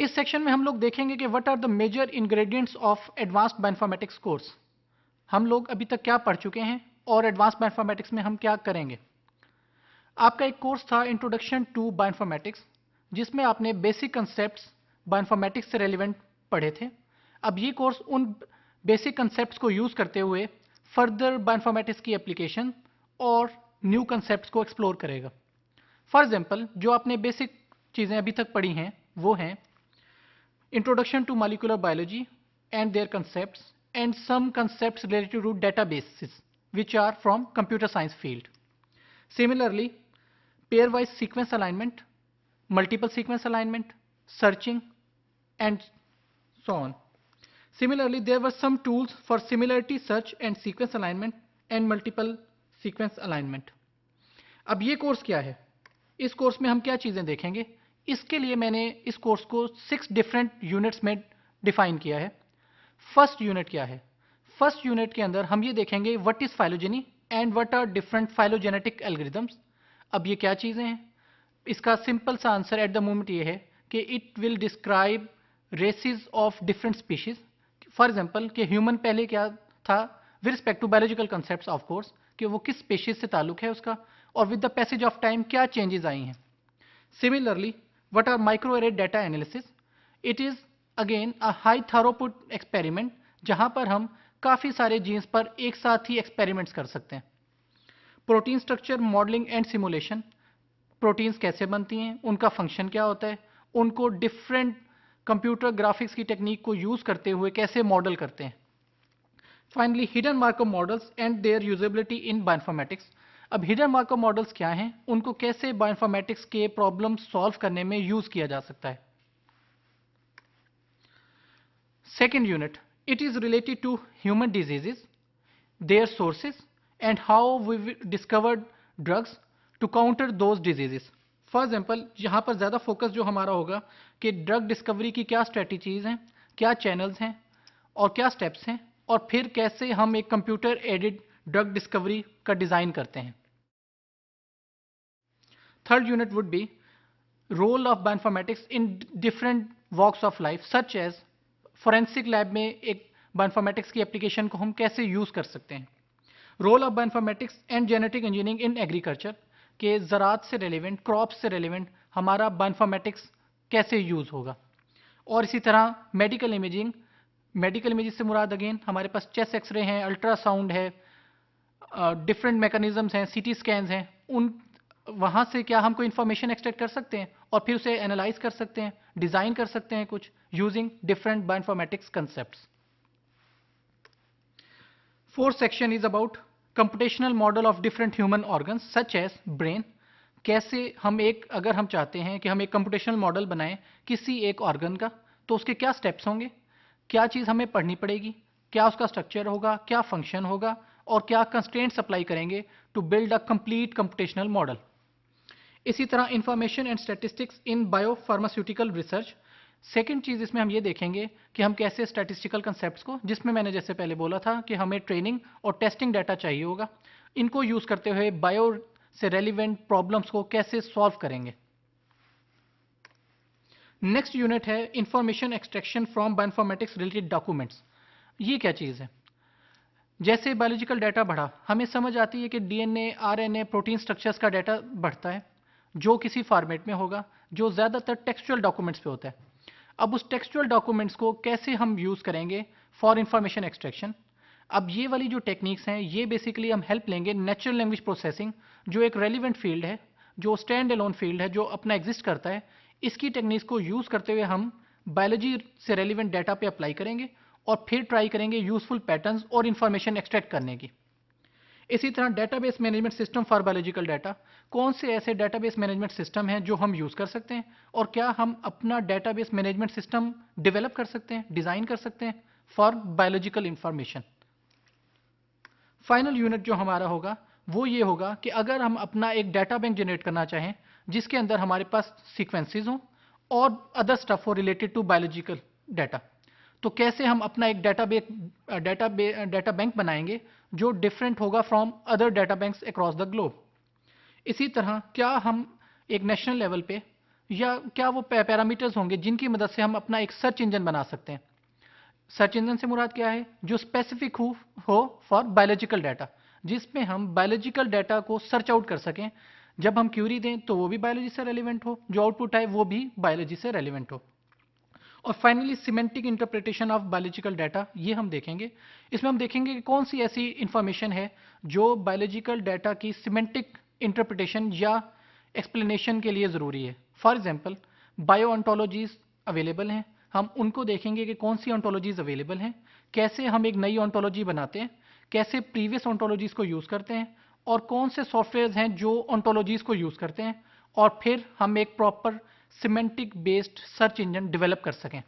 इस सेक्शन में हम लोग देखेंगे कि what are the major ingredients of advanced bioinformatics course. हम लोग अभी तक क्या पढ़ चुके हैं और एडवांस्ड बायोइन्फॉर्मेटिक्स में हम क्या करेंगे। आपका एक कोर्स था इंट्रोडक्शन टू बायोइन्फॉर्मेटिक्स, जिसमें आपने बेसिक कंसेप्ट्स बायोइन्फॉर्मेटिक्स से रेलिवेंट पढ़े थे। अब ये कोर्स उन बेसिक कंसेप्ट्स को यूज करते हुए फर्दर बायोइन्फॉर्मेटिक्स की एप्लीकेशन और न्यू कंसेप्ट्स को एक्सप्लोर करेगा। फॉर एग्जाम्पल, जो आपने बेसिक चीजें अभी तक पढ़ी हैं वो हैं introduction to molecular biology and their concepts, and some concepts related to databases which are from computer science field. Similarly, pairwise sequence alignment, multiple sequence alignment, searching, and so on. Similarly, there were some tools for similarity search and sequence alignment and multiple sequence alignment. अब ये course क्या है? इस course में हम क्या चीजें देखेंगे? इसके लिए मैंने इस कोर्स को 6 डिफरेंट यूनिट्स में डिफाइन किया है। फर्स्ट यूनिट क्या है? फर्स्ट यूनिट के अंदर हम ये देखेंगे what is phylogeny and what are different phylogenetic algorithms. अब ये क्या चीजें हैं? इसका सिंपल सा आंसर एट द मोमेंट ये है कि it will describe races of different species. For example कि ह्यूमन पहले क्या था with respect to biological concepts, of course, कि वो किस स्पीशीज से ताल्लुक है उसका, और with the passage of time क्या चेंजेस आई हैं। Similarly, what are microarray data analysis? It is again a high throughput experiment, जहां पर हम काफी सारे जीन्स पर एक साथ ही एक्सपेरिमेंट्स कर सकते हैं। Protein structure modelling and simulation, proteins कैसे बनती हैं, उनका फंक्शन क्या होता है, उनको डिफरेंट कंप्यूटर ग्राफिक्स की टेक्निक को यूज करते हुए कैसे मॉडल करते हैं। Finally, hidden markup models and their usability in bioinformatics. अब हिडन मार्कअप मॉडल्स क्या हैं, उनको कैसे बायोइन्फॉर्मेटिक्स के प्रॉब्लम सॉल्व करने में यूज किया जा सकता है। Second unit, it is related to human diseases, their sources, and how we discovered drugs to counter those diseases. For example, यहाँ पर ज़्यादा फोकस जो हमारा होगा कि ड्रग डिस्कवरी की क्या स्ट्रेटजीज हैं, क्या चैनल्स हैं और क्या स्टेप्स हैं, और फिर कैसे हम एक कंप्यूटर एडेड ड्रग डिस्कवरी का डिज़ाइन करते हैं। Third unit would be role of bioinformatics in different walks of life, such as forensic lab में एक बायोइन्फॉर्मेटिक्स की एप्लीकेशन को हम कैसे यूज कर सकते हैं। Role of bioinformatics and genetic engineering in agriculture, के ज़राअत से रेलिवेंट, क्रॉप से रेलिवेंट हमारा बायोइन्फॉर्मेटिक्स कैसे यूज होगा। और इसी तरह मेडिकल इमेजिंग, मेडिकल इमेजिंग से मुराद अगेन हमारे पास चेस्ट एक्सरे हैं, अल्ट्रासाउंड है, डिफरेंट मैकेनिज्म्स हैं, सीटी स्कैन्स हैं, उन वहाँ से क्या हम कोई इन्फॉर्मेशन एक्सट्रैक्ट कर सकते हैं और फिर उसे एनालाइज कर सकते हैं, डिज़ाइन कर सकते हैं कुछ using different bioinformatics concepts. Fourth section is about computational model of different human organs such as brain. कैसे हम एक, अगर हम चाहते हैं कि हम एक कंप्यूटेशनल मॉडल बनाएं किसी एक ऑर्गन का, तो उसके क्या स्टेप्स होंगे, क्या चीज़ हमें पढ़नी पड़ेगी, क्या उसका स्ट्रक्चर होगा, क्या फंक्शन होगा, और क्या कंस्ट्रेंट्स अप्लाई करेंगे to build a complete computational model. इसी तरह information and statistics in biopharmaceutical research. Second चीज़ इसमें हम ये देखेंगे कि हम कैसे स्टैटिस्टिकल कंसेप्ट्स को, जिसमें मैंने जैसे पहले बोला था कि हमें ट्रेनिंग और टेस्टिंग डाटा चाहिए होगा, इनको यूज़ करते हुए बायो से रेलिवेंट प्रॉब्लम्स को कैसे सॉल्व करेंगे। नेक्स्ट यूनिट है information extraction from bioinformatics related documents. ये क्या चीज़ है? जैसे बायोलॉजिकल डाटा बढ़ा, हमें समझ आती है कि डीएनए, आरएनए, प्रोटीन स्ट्रक्चर्स का डाटा बढ़ता है, जो किसी फॉर्मेट में होगा, जो ज़्यादातर टेक्सचुअल डॉक्यूमेंट्स पे होता है। अब उस टेक्सचुअल डॉक्यूमेंट्स को कैसे हम यूज़ करेंगे फॉर इंफॉर्मेशन एक्सट्रैक्शन। अब ये वाली जो टेक्निक्स हैं, ये बेसिकली हम हेल्प लेंगे नेचुरल लैंग्वेज प्रोसेसिंग, जो एक रेलिवेंट फील्ड है, जो स्टैंड अलोन फील्ड है, जो अपना एग्जिस्ट करता है। इसकी टेक्निक्स को यूज़ करते हुए हम बायोलॉजी से रेलिवेंट डाटा पे अप्लाई करेंगे और फिर ट्राई करेंगे यूजफुल पैटर्न्स और इन्फॉर्मेशन एक्सट्रैक्ट करने की। इसी तरह database management system for biological data, कौन से ऐसे डेटाबेस मैनेजमेंट सिस्टम हैं जो हम यूज़ कर सकते हैं, और क्या हम अपना डेटाबेस मैनेजमेंट सिस्टम डेवलप कर सकते हैं, डिज़ाइन कर सकते हैं for biological information. Final unit जो हमारा होगा वो ये होगा कि अगर हम अपना एक डाटा बैंक जनरेट करना चाहें जिसके अंदर हमारे पास सीक्वेंसेस हों और अदर स्टफ हो रिलेटेड टू बायोलॉजिकल डाटा, तो कैसे हम अपना एक डाटा बैंक बनाएंगे जो डिफरेंट होगा from other data banks across the globe. इसी तरह क्या हम एक नेशनल लेवल पे या क्या वो पैरामीटर्स होंगे जिनकी मदद से हम अपना एक सर्च इंजन बना सकते हैं। सर्च इंजन से मुराद क्या है? जो स्पेसिफिक हो फॉर बायोलॉजिकल डाटा, जिसमें हम बायोलॉजिकल डाटा को सर्च आउट कर सकें। जब हम क्यूरी दें तो वो भी बायोलॉजी से रेलिवेंट हो, जो आउटपुट आए वो भी बायोलॉजी से रेलिवेंट हो। और finally semantic interpretation of biological data, ये हम देखेंगे। इसमें हम देखेंगे कि कौन सी ऐसी इंफॉर्मेशन है जो बायोलॉजिकल डाटा की सिमेंटिक इंटरप्रिटेशन या एक्सप्लेनेशन के लिए ज़रूरी है। For example, bio ontologies available हैं, हम उनको देखेंगे कि कौन सी ऑन्टोलॉजीज अवेलेबल हैं, कैसे हम एक नई ऑन्टोलॉजी बनाते हैं, कैसे प्रीवियस ऑन्टोलॉजीज को यूज़ करते हैं, और कौन से सॉफ्टवेयर हैं जो ऑन्टोलॉजीज को यूज़ करते हैं, और फिर हम एक proper semantic based search engine develop कर सकें।